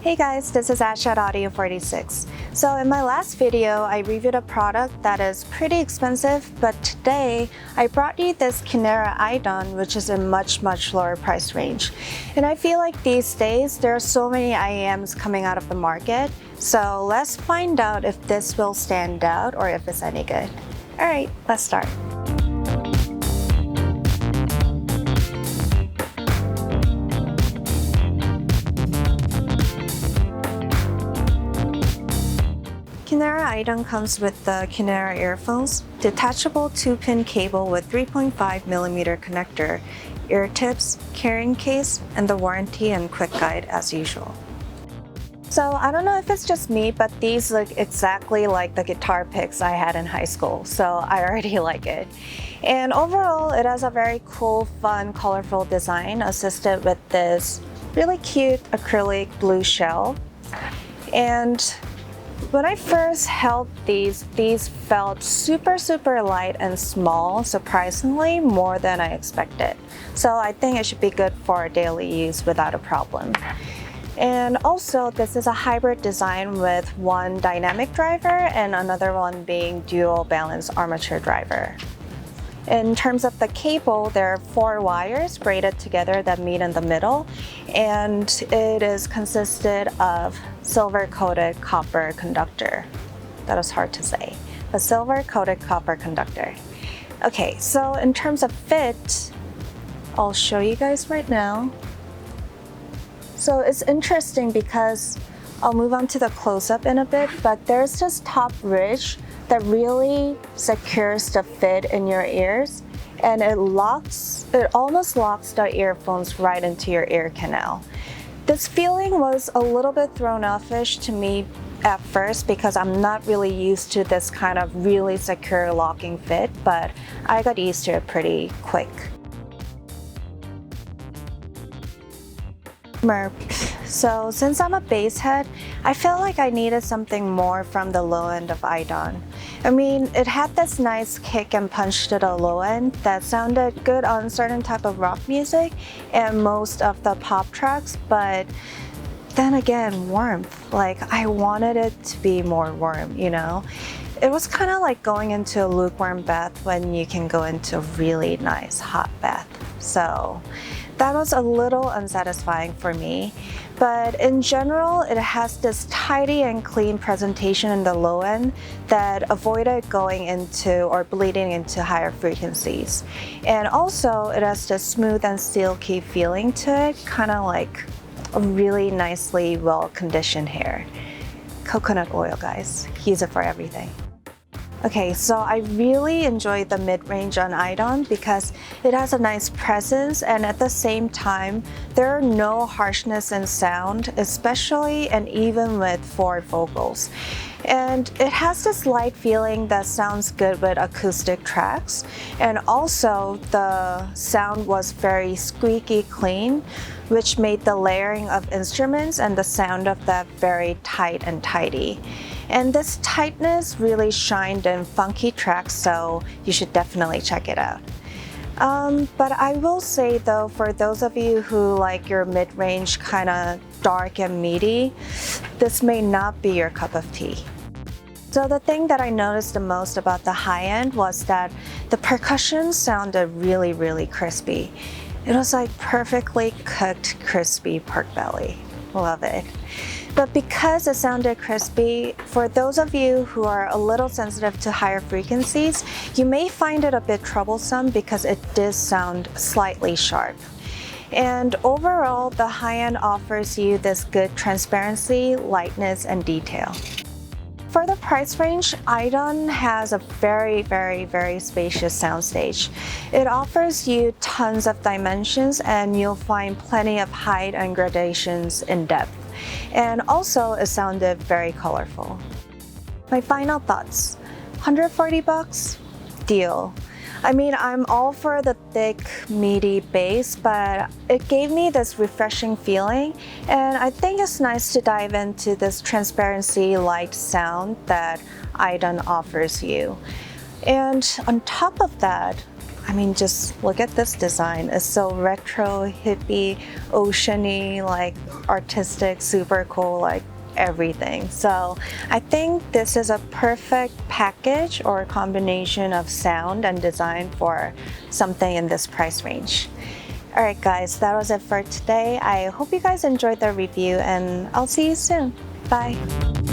Hey guys, this is Ash at Audio 46. So in my last video, I reviewed a product that is pretty expensive, but today I brought you this Kinera IDUN, which is a much lower price range. And I feel like these days, there are so many IEMs coming out of the market. So let's find out if this will stand out or if it's any good. All right, let's start. Kinera IDUN comes with the Kinera Earphones, detachable 2-pin cable with 3.5mm connector, ear tips, carrying case, and the warranty and quick guide as usual. So I don't know if it's just me, but these look exactly like the guitar picks I had in high school, so I already like it. And overall, it has a very cool, fun, colorful design assisted with this really cute acrylic blue shell. And when I first held these felt super light and small, surprisingly more than I expected. So I think it should be good for daily use without a problem. And also, this is a hybrid design with one dynamic driver and another one being dual balance armature driver. In terms of the cable, there are 4 wires braided together that meet in the middle, and it is consisted of silver-coated copper conductor. That was hard to say. A silver-coated copper conductor. Okay, so in terms of fit, I'll show you guys right now. So it's interesting because I'll move on to the close-up in a bit, but there's this top ridge that really secures the fit in your ears, and it almost locks the earphones right into your ear canal. This feeling was a little bit thrown offish to me at first because I'm not really used to this kind of really secure locking fit, but I got used to it pretty quick. Merp. So since I'm a bass head, I felt like I needed something more from the low end of IDUN. I mean, it had this nice kick and punch to the low end that sounded good on certain type of rock music and most of the pop tracks, but then again, warmth. Like, I wanted it to be more warm, you know? It was kind of like going into a lukewarm bath when you can go into a really nice hot bath. So that was a little unsatisfying for me, but in general, it has this tidy and clean presentation in the low end that avoided going into or bleeding into higher frequencies. And also, it has this smooth and silky feeling to it, kind of like a really nicely well-conditioned hair. Coconut oil, guys. Use it for everything. Okay, so I really enjoyed the mid-range on IDUN because it has a nice presence, and at the same time, there are no harshness in sound, especially and even with forward vocals. And it has this light feeling that sounds good with acoustic tracks. And also, the sound was very squeaky clean, which made the layering of instruments and the sound of that very tight and tidy. And this tightness really shined in funky tracks, so you should definitely check it out. But I will say though, for those of you who like your mid-range kind of dark and meaty, this may not be your cup of tea. So the thing that I noticed the most about the high end was that the percussion sounded really crispy. It was like perfectly cooked, crispy pork belly. Love it. But because it sounded crispy, for those of you who are a little sensitive to higher frequencies, you may find it a bit troublesome because it does sound slightly sharp. And overall, the high end offers you this good transparency, lightness, and detail. For the price range, IDUN has a very spacious soundstage. It offers you tons of dimensions, and you'll find plenty of height and gradations in depth. And also, it sounded very colorful. My final thoughts. 140 bucks? Deal. I mean, I'm all for the thick, meaty bass, but it gave me this refreshing feeling, and I think it's nice to dive into this transparency light sound that IDUN offers you. And on top of that, I mean, just look at this design. It's so retro, hippie, oceany, like artistic, super cool, like everything. So I think this is a perfect package or combination of sound and design for something in this price range. Alright guys, that was it for today. I hope you guys enjoyed the review and I'll see you soon. Bye!